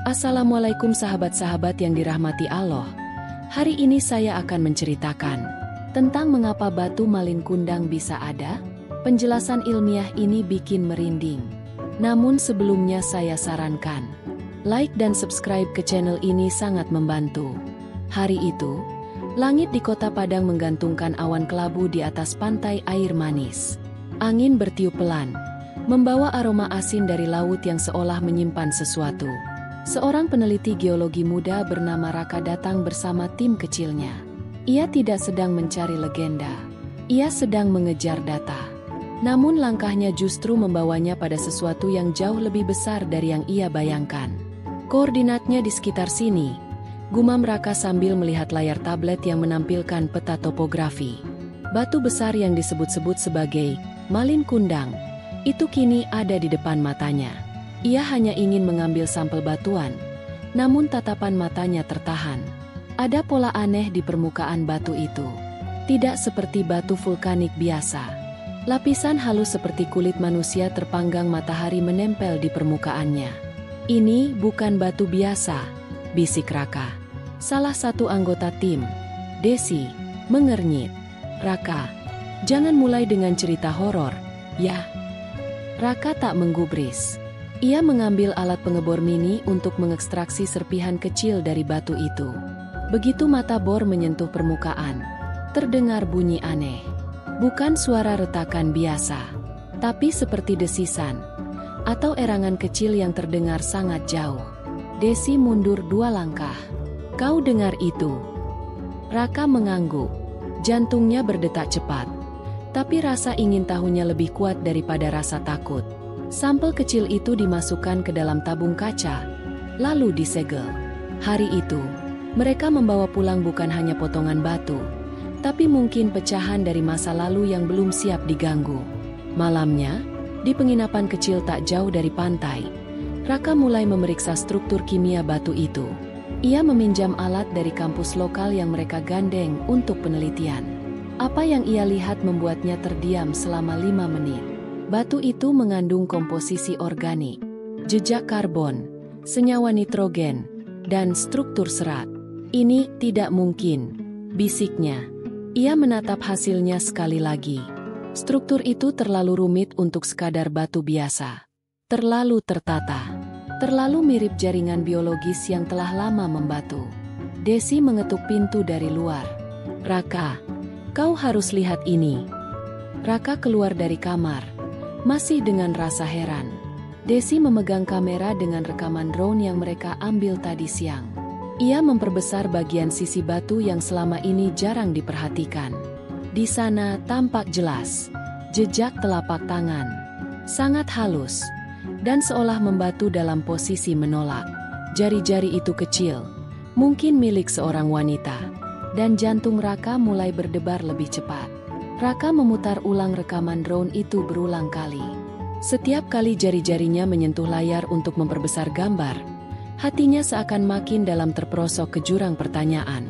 Assalamualaikum sahabat-sahabat yang dirahmati Allah. Hari ini saya akan menceritakan tentang mengapa batu malin kundang bisa ada. Penjelasan ilmiah ini bikin merinding. Namun sebelumnya saya sarankan, like dan subscribe ke channel ini sangat membantu. Hari itu, langit di kota Padang menggantungkan awan kelabu di atas pantai air manis. Angin bertiup pelan, membawa aroma asin dari laut yang seolah menyimpan sesuatu. Seorang peneliti geologi muda bernama Raka datang bersama tim kecilnya. Ia tidak sedang mencari legenda. Ia sedang mengejar data. Namun langkahnya justru membawanya pada sesuatu yang jauh lebih besar dari yang ia bayangkan. Koordinatnya di sekitar sini, gumam Raka sambil melihat layar tablet yang menampilkan peta topografi. Batu besar yang disebut-sebut sebagai malin kundang, itu kini ada di depan matanya. Ia hanya ingin mengambil sampel batuan, namun tatapan matanya tertahan. Ada pola aneh di permukaan batu itu. Tidak seperti batu vulkanik biasa. Lapisan halus seperti kulit manusia terpanggang matahari menempel di permukaannya. Ini bukan batu biasa, bisik Raka. Salah satu anggota tim, Desi, mengernyit. Raka, jangan mulai dengan cerita horor, ya. Raka tak menggubris. Ia mengambil alat pengebor mini untuk mengekstraksi serpihan kecil dari batu itu. Begitu mata bor menyentuh permukaan, terdengar bunyi aneh. Bukan suara retakan biasa, tapi seperti desisan, atau erangan kecil yang terdengar sangat jauh. Desi mundur 2 langkah. Kau dengar itu? Raka mengangguk. Jantungnya berdetak cepat. Tapi rasa ingin tahunya lebih kuat daripada rasa takut. Sampel kecil itu dimasukkan ke dalam tabung kaca, lalu disegel. Hari itu, mereka membawa pulang bukan hanya potongan batu, tapi mungkin pecahan dari masa lalu yang belum siap diganggu. Malamnya, di penginapan kecil tak jauh dari pantai, Raka mulai memeriksa struktur kimia batu itu. Ia meminjam alat dari kampus lokal yang mereka gandeng untuk penelitian. Apa yang ia lihat membuatnya terdiam selama 5 menit. Batu itu mengandung komposisi organik, jejak karbon, senyawa nitrogen, dan struktur serat. Ini tidak mungkin, bisiknya. Ia menatap hasilnya sekali lagi. Struktur itu terlalu rumit untuk sekadar batu biasa. Terlalu tertata. Terlalu mirip jaringan biologis yang telah lama membatu. Desi mengetuk pintu dari luar. Raka, kau harus lihat ini. Raka keluar dari kamar, masih dengan rasa heran. Desi memegang kamera dengan rekaman drone yang mereka ambil tadi siang. Ia memperbesar bagian sisi batu yang selama ini jarang diperhatikan. Di sana tampak jelas jejak telapak tangan, sangat halus, dan seolah membatu dalam posisi menolak. Jari-jari itu kecil, mungkin milik seorang wanita, dan jantung Raka mulai berdebar lebih cepat. Raka memutar ulang rekaman drone itu berulang kali. Setiap kali jari-jarinya menyentuh layar untuk memperbesar gambar, hatinya seakan makin dalam terperosok ke jurang pertanyaan.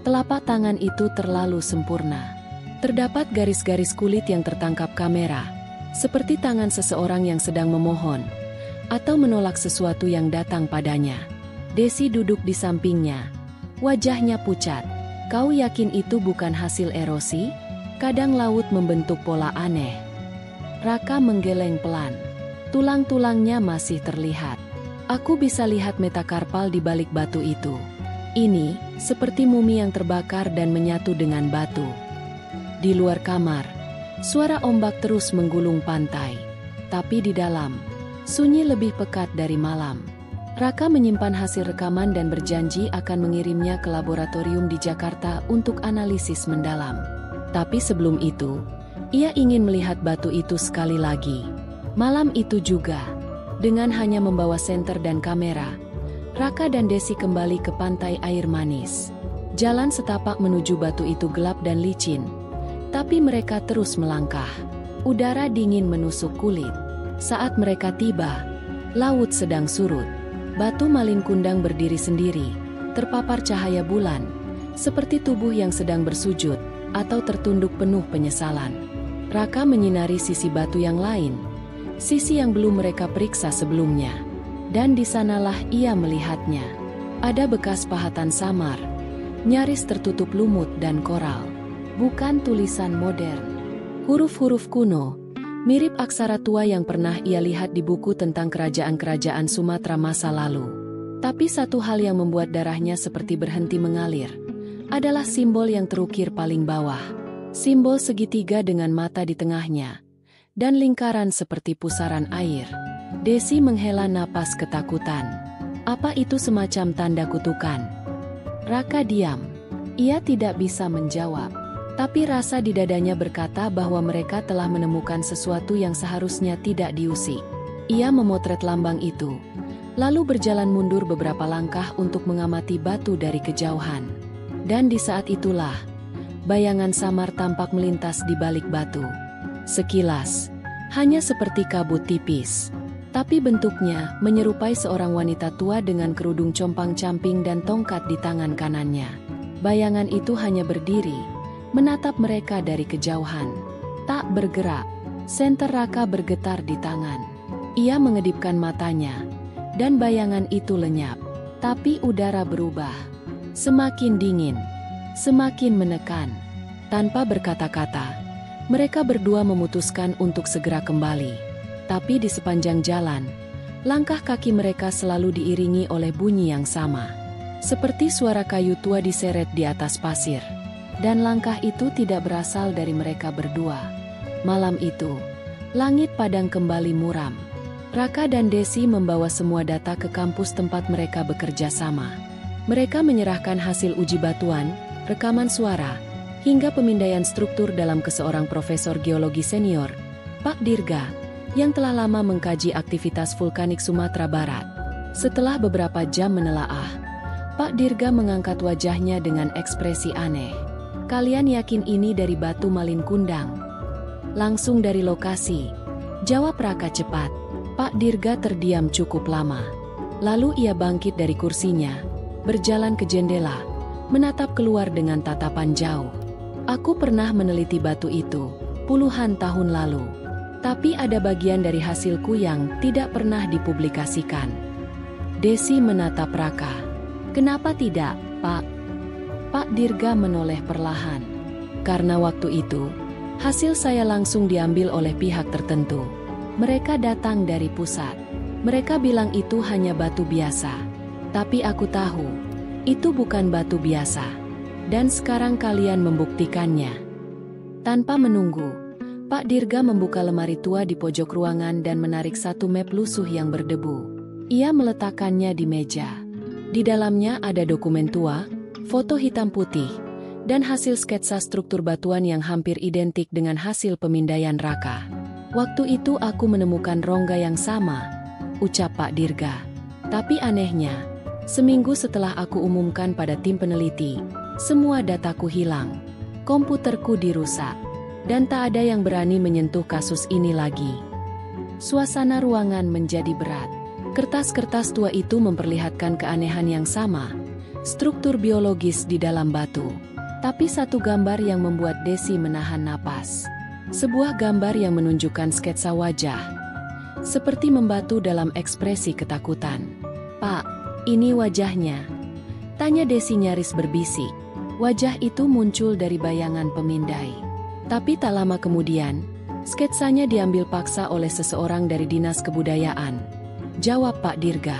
Telapak tangan itu terlalu sempurna. Terdapat garis-garis kulit yang tertangkap kamera, seperti tangan seseorang yang sedang memohon, atau menolak sesuatu yang datang padanya. Desi duduk di sampingnya. Wajahnya pucat. Kau yakin itu bukan hasil erosi? Kadang laut membentuk pola aneh. Raka menggeleng pelan. Tulang-tulangnya masih terlihat. Aku bisa lihat metakarpal di balik batu itu. Ini seperti mumi yang terbakar dan menyatu dengan batu. Di luar kamar, suara ombak terus menggulung pantai. Tapi di dalam, sunyi lebih pekat dari malam. Raka menyimpan hasil rekaman dan berjanji akan mengirimnya ke laboratorium di Jakarta untuk analisis mendalam. Tapi sebelum itu, ia ingin melihat batu itu sekali lagi. Malam itu juga, dengan hanya membawa senter dan kamera, Raka dan Desi kembali ke pantai air manis. Jalan setapak menuju batu itu gelap dan licin, tapi mereka terus melangkah. Udara dingin menusuk kulit. Saat mereka tiba, laut sedang surut. Batu malin kundang berdiri sendiri, terpapar cahaya bulan, seperti tubuh yang sedang bersujud atau tertunduk penuh penyesalan. Raka menyinari sisi batu yang lain, sisi yang belum mereka periksa sebelumnya. Dan di sanalah ia melihatnya. Ada bekas pahatan samar, nyaris tertutup lumut dan koral. Bukan tulisan modern. Huruf-huruf kuno, mirip aksara tua yang pernah ia lihat di buku tentang kerajaan-kerajaan Sumatera masa lalu. Tapi satu hal yang membuat darahnya seperti berhenti mengalir adalah simbol yang terukir paling bawah. Simbol segitiga dengan mata di tengahnya dan lingkaran seperti pusaran air. Desi menghela napas ketakutan. Apa itu semacam tanda kutukan? Raka diam. Ia tidak bisa menjawab. Tapi rasa di dadanya berkata bahwa mereka telah menemukan sesuatu yang seharusnya tidak diusik. Ia memotret lambang itu, lalu berjalan mundur beberapa langkah untuk mengamati batu dari kejauhan. Dan di saat itulah, bayangan samar tampak melintas di balik batu. Sekilas, hanya seperti kabut tipis. Tapi bentuknya menyerupai seorang wanita tua dengan kerudung compang-camping dan tongkat di tangan kanannya. Bayangan itu hanya berdiri, menatap mereka dari kejauhan. Tak bergerak. Senter Raka bergetar di tangan. Ia mengedipkan matanya, dan bayangan itu lenyap. Tapi udara berubah. Semakin dingin, semakin menekan. Tanpa berkata-kata, mereka berdua memutuskan untuk segera kembali. Tapi di sepanjang jalan, langkah kaki mereka selalu diiringi oleh bunyi yang sama. Seperti suara kayu tua diseret di atas pasir. Dan langkah itu tidak berasal dari mereka berdua. Malam itu, langit padang kembali muram. Raka dan Desi membawa semua data ke kampus tempat mereka bekerja sama. Mereka menyerahkan hasil uji batuan, rekaman suara, hingga pemindaian struktur dalam ke seorang profesor geologi senior, Pak Dirga, yang telah lama mengkaji aktivitas vulkanik Sumatera Barat. Setelah beberapa jam menelaah, Pak Dirga mengangkat wajahnya dengan ekspresi aneh. "Kalian yakin ini dari batu Malin Kundang?" "Langsung dari lokasi," jawab Raka cepat. Pak Dirga terdiam cukup lama. Lalu ia bangkit dari kursinya, berjalan ke jendela, menatap keluar dengan tatapan jauh. "Aku pernah meneliti batu itu, puluhan tahun lalu. Tapi ada bagian dari hasilku yang tidak pernah dipublikasikan." Desi menatap Raka. "Kenapa tidak, Pak?" Pak Dirga menoleh perlahan. "Karena waktu itu, hasil saya langsung diambil oleh pihak tertentu. Mereka datang dari pusat. Mereka bilang itu hanya batu biasa. Tapi aku tahu, itu bukan batu biasa. Dan sekarang kalian membuktikannya." Tanpa menunggu, Pak Dirga membuka lemari tua di pojok ruangan dan menarik satu map lusuh yang berdebu. Ia meletakkannya di meja. Di dalamnya ada dokumen tua, foto hitam putih, dan hasil sketsa struktur batuan yang hampir identik dengan hasil pemindaian Raka. "Waktu itu aku menemukan rongga yang sama," ucap Pak Dirga. "Tapi anehnya, seminggu setelah aku umumkan pada tim peneliti, semua dataku hilang. Komputerku dirusak. Dan tak ada yang berani menyentuh kasus ini lagi." Suasana ruangan menjadi berat. Kertas-kertas tua itu memperlihatkan keanehan yang sama, struktur biologis di dalam batu. Tapi satu gambar yang membuat Desi menahan napas. Sebuah gambar yang menunjukkan sketsa wajah, seperti membatu dalam ekspresi ketakutan. "Pak, ini wajahnya?" tanya Desi nyaris berbisik. Wajah itu muncul dari bayangan pemindai. Tapi tak lama kemudian, sketsanya diambil paksa oleh seseorang dari Dinas Kebudayaan, jawab Pak Dirga.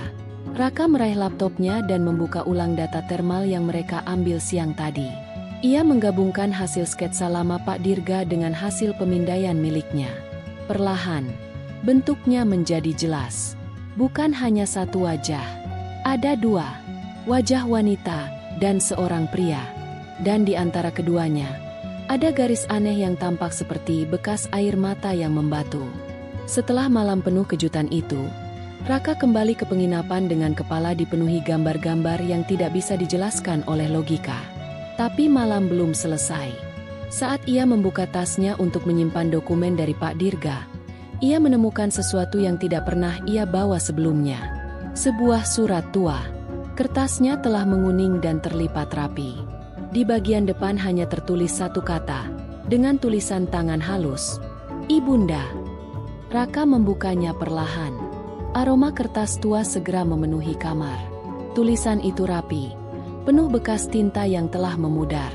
Raka meraih laptopnya dan membuka ulang data termal yang mereka ambil siang tadi. Ia menggabungkan hasil sketsa lama Pak Dirga dengan hasil pemindaian miliknya. Perlahan, bentuknya menjadi jelas. Bukan hanya satu wajah. Ada dua. Wajah wanita dan seorang pria. Dan di antara keduanya, ada garis aneh yang tampak seperti bekas air mata yang membatu. Setelah malam penuh kejutan itu, Raka kembali ke penginapan dengan kepala dipenuhi gambar-gambar yang tidak bisa dijelaskan oleh logika. Tapi malam belum selesai. Saat ia membuka tasnya untuk menyimpan dokumen dari Pak Dirga, ia menemukan sesuatu yang tidak pernah ia bawa sebelumnya. Sebuah surat tua. Kertasnya telah menguning dan terlipat rapi. Di bagian depan hanya tertulis satu kata, dengan tulisan tangan halus. "Ibunda." Raka membukanya perlahan. Aroma kertas tua segera memenuhi kamar. Tulisan itu rapi, penuh bekas tinta yang telah memudar.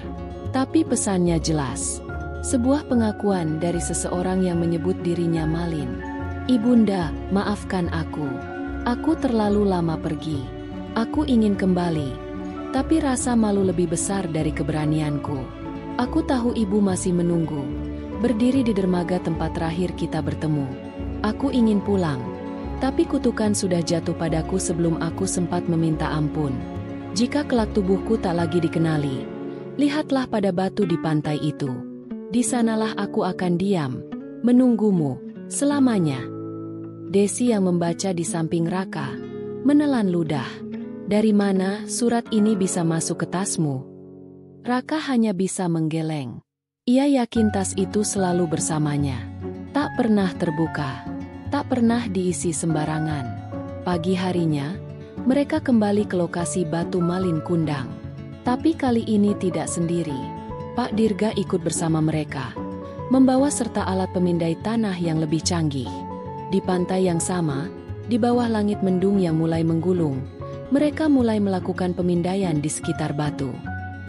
Tapi pesannya jelas. Sebuah pengakuan dari seseorang yang menyebut dirinya Malin. Ibunda, maafkan aku. Aku terlalu lama pergi. Aku ingin kembali. Tapi rasa malu lebih besar dari keberanianku. Aku tahu ibu masih menunggu. Berdiri di dermaga tempat terakhir kita bertemu. Aku ingin pulang. Tapi kutukan sudah jatuh padaku sebelum aku sempat meminta ampun. Jika kelak tubuhku tak lagi dikenali, lihatlah pada batu di pantai itu. Di sanalah aku akan diam, menunggumu, selamanya. Desi yang membaca di samping Raka, menelan ludah. Dari mana surat ini bisa masuk ke tasmu? Raka hanya bisa menggeleng. Ia yakin tas itu selalu bersamanya. Tak pernah terbuka, tak pernah diisi sembarangan. Pagi harinya, mereka kembali ke lokasi batu Malin Kundang. Tapi kali ini tidak sendiri. Pak Dirga ikut bersama mereka, membawa serta alat pemindai tanah yang lebih canggih. Di pantai yang sama, di bawah langit mendung yang mulai menggulung, mereka mulai melakukan pemindaian di sekitar batu.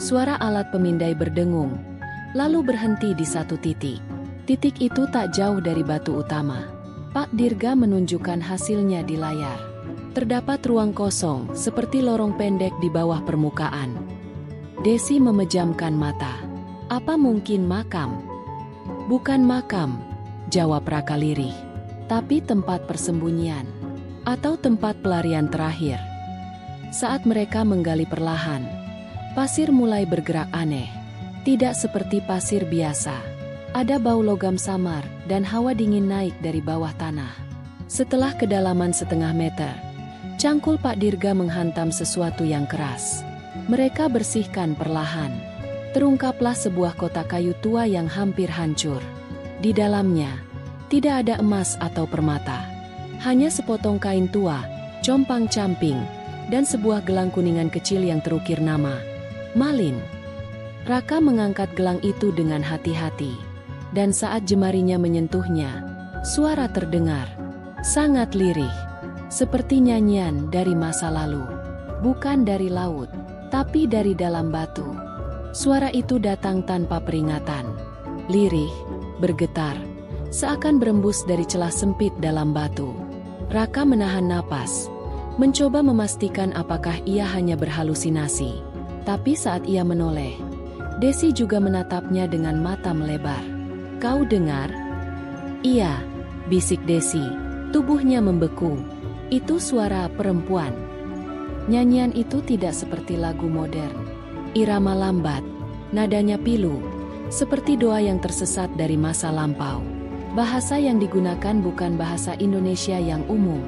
Suara alat pemindai berdengung, lalu berhenti di satu titik. Titik itu tak jauh dari batu utama. Pak Dirga menunjukkan hasilnya di layar. Terdapat ruang kosong, seperti lorong pendek di bawah permukaan. Desi memejamkan mata. Apa mungkin makam? Bukan makam, jawab Raka lirih. Tapi tempat persembunyian. Atau tempat pelarian terakhir. Saat mereka menggali perlahan, pasir mulai bergerak aneh. Tidak seperti pasir biasa. Ada bau logam samar dan hawa dingin naik dari bawah tanah. Setelah kedalaman setengah meter, cangkul Pak Dirga menghantam sesuatu yang keras. Mereka bersihkan perlahan. Terungkaplah sebuah kotak kayu tua yang hampir hancur. Di dalamnya, tidak ada emas atau permata. Hanya sepotong kain tua, compang-camping, dan sebuah gelang kuningan kecil yang terukir nama Malin. Raka mengangkat gelang itu dengan hati-hati. Dan saat jemarinya menyentuhnya, suara terdengar. Sangat lirih. Seperti nyanyian dari masa lalu. Bukan dari laut, tapi dari dalam batu. Suara itu datang tanpa peringatan. Lirih, bergetar, seakan berembus dari celah sempit dalam batu. Raka menahan napas, mencoba memastikan apakah ia hanya berhalusinasi. Tapi saat ia menoleh, Desi juga menatapnya dengan mata melebar. "Kau dengar?" "Iya," bisik Desi, tubuhnya membeku. Itu suara perempuan. Nyanyian itu tidak seperti lagu modern. Irama lambat, nadanya pilu, seperti doa yang tersesat dari masa lampau. Bahasa yang digunakan bukan bahasa Indonesia yang umum.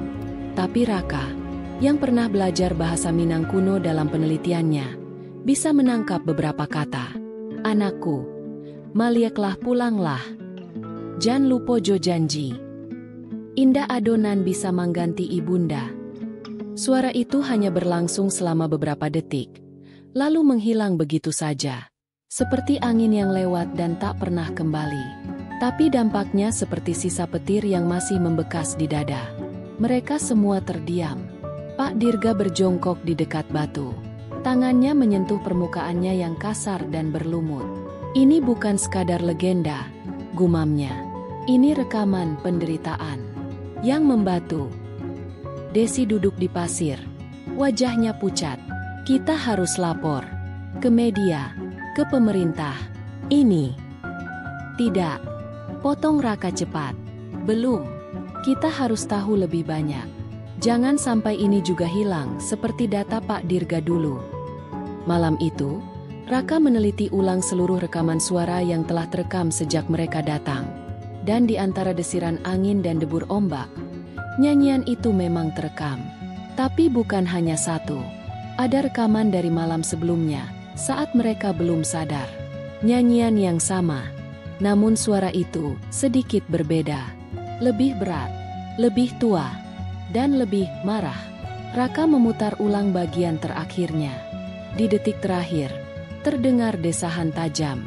Tapi Raka, yang pernah belajar bahasa Minang kuno dalam penelitiannya, bisa menangkap beberapa kata. "Anakku, malieklah pulanglah. Jan lupo jo janji. Indah adonan bisa mengganti ibunda." Suara itu hanya berlangsung selama beberapa detik, lalu menghilang begitu saja. Seperti angin yang lewat dan tak pernah kembali. Tapi dampaknya seperti sisa petir yang masih membekas di dada. Mereka semua terdiam. Pak Dirga berjongkok di dekat batu. Tangannya menyentuh permukaannya yang kasar dan berlumut. "Ini bukan sekadar legenda," gumamnya. "Ini rekaman penderitaan yang membatu." Desi duduk di pasir. Wajahnya pucat. "Kita harus lapor. Ke media. Ke pemerintah. Ini." "Tidak," potong Raka cepat. "Belum. Kita harus tahu lebih banyak. Jangan sampai ini juga hilang seperti data Pak Dirga dulu." Malam itu, Raka meneliti ulang seluruh rekaman suara yang telah terekam sejak mereka datang. Dan di antara desiran angin dan debur ombak, nyanyian itu memang terekam. Tapi bukan hanya satu. Ada rekaman dari malam sebelumnya, saat mereka belum sadar. Nyanyian yang sama. Namun suara itu sedikit berbeda. Lebih berat, lebih tua, dan lebih marah. Raka memutar ulang bagian terakhirnya. Di detik terakhir, terdengar desahan tajam.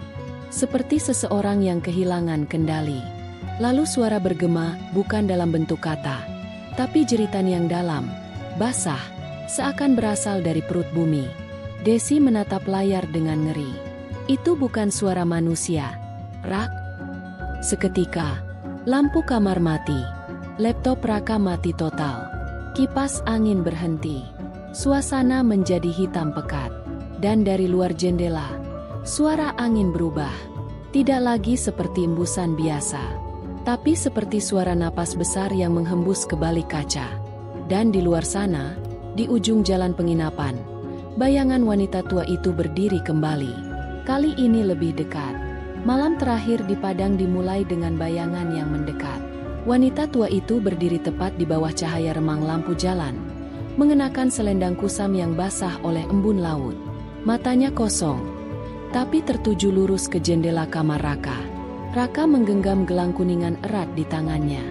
Seperti seseorang yang kehilangan kendali. Lalu suara bergema bukan dalam bentuk kata, Tapi jeritan yang dalam, basah, seakan berasal dari perut bumi. Desi menatap layar dengan ngeri. Itu bukan suara manusia. Rak. Seketika, lampu kamar mati. Laptop Raka mati total. Kipas angin berhenti. Suasana menjadi hitam pekat. Dan dari luar jendela, suara angin berubah. Tidak lagi seperti embusan biasa, tapi seperti suara napas besar yang menghembus ke balik kaca. Dan di luar sana, di ujung jalan penginapan, bayangan wanita tua itu berdiri kembali. Kali ini lebih dekat. Malam terakhir di Padang dimulai dengan bayangan yang mendekat. Wanita tua itu berdiri tepat di bawah cahaya remang lampu jalan, mengenakan selendang kusam yang basah oleh embun laut. Matanya kosong, tapi tertuju lurus ke jendela kamar Raka. Raka menggenggam gelang kuningan erat di tangannya.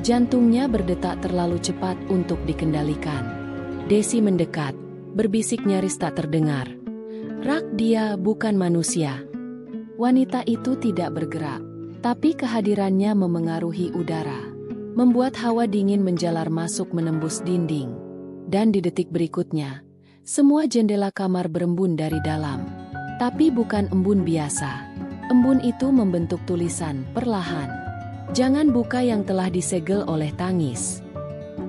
Jantungnya berdetak terlalu cepat untuk dikendalikan. Desi mendekat, berbisik nyaris tak terdengar. "Rak, dia bukan manusia." Wanita itu tidak bergerak, tapi kehadirannya memengaruhi udara, membuat hawa dingin menjalar masuk menembus dinding. Dan di detik berikutnya, semua jendela kamar berembun dari dalam. Tapi bukan embun biasa. Embun itu membentuk tulisan perlahan. "Jangan buka yang telah disegel oleh tangis."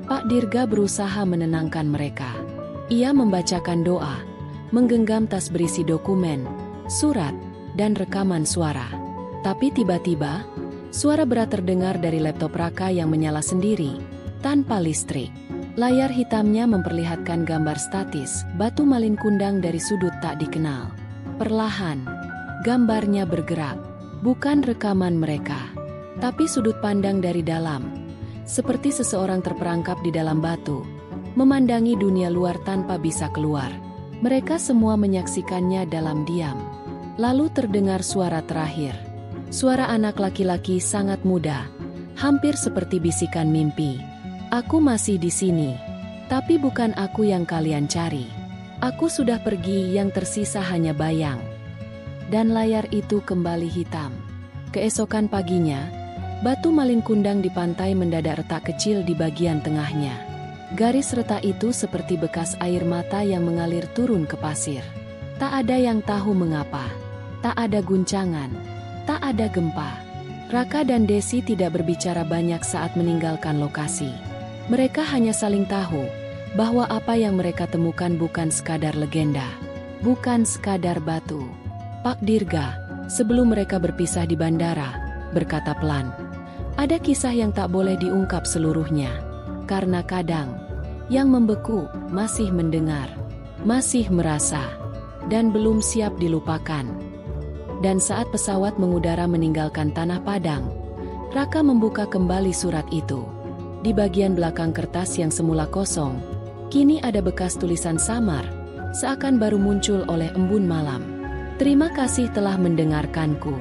Pak Dirga berusaha menenangkan mereka. Ia membacakan doa, menggenggam tas berisi dokumen, surat, dan rekaman suara. Tapi tiba-tiba, suara berat terdengar dari laptop Raka yang menyala sendiri, tanpa listrik. Layar hitamnya memperlihatkan gambar statis, batu malin kundang dari sudut tak dikenal. Perlahan, gambarnya bergerak, bukan rekaman mereka, tapi sudut pandang dari dalam. Seperti seseorang terperangkap di dalam batu, memandangi dunia luar tanpa bisa keluar. Mereka semua menyaksikannya dalam diam. Lalu terdengar suara terakhir. Suara anak laki-laki sangat muda, hampir seperti bisikan mimpi. "Aku masih di sini, tapi bukan aku yang kalian cari. Aku sudah pergi, yang tersisa hanya bayang." Dan layar itu kembali hitam. Keesokan paginya, batu malin kundang di pantai mendadak retak kecil di bagian tengahnya. Garis retak itu seperti bekas air mata yang mengalir turun ke pasir. Tak ada yang tahu mengapa. Tak ada guncangan. Tak ada gempa. Raka dan Desi tidak berbicara banyak saat meninggalkan lokasi. Mereka hanya saling tahu bahwa apa yang mereka temukan bukan sekadar legenda, bukan sekadar batu. Pak Dirga, sebelum mereka berpisah di bandara, berkata pelan, "Ada kisah yang tak boleh diungkap seluruhnya, karena kadang yang membeku masih mendengar, masih merasa, dan belum siap dilupakan." Dan saat pesawat mengudara meninggalkan tanah Padang, Raka membuka kembali surat itu. Di bagian belakang kertas yang semula kosong, kini ada bekas tulisan samar, seakan baru muncul oleh embun malam. "Terima kasih telah mendengarkanku.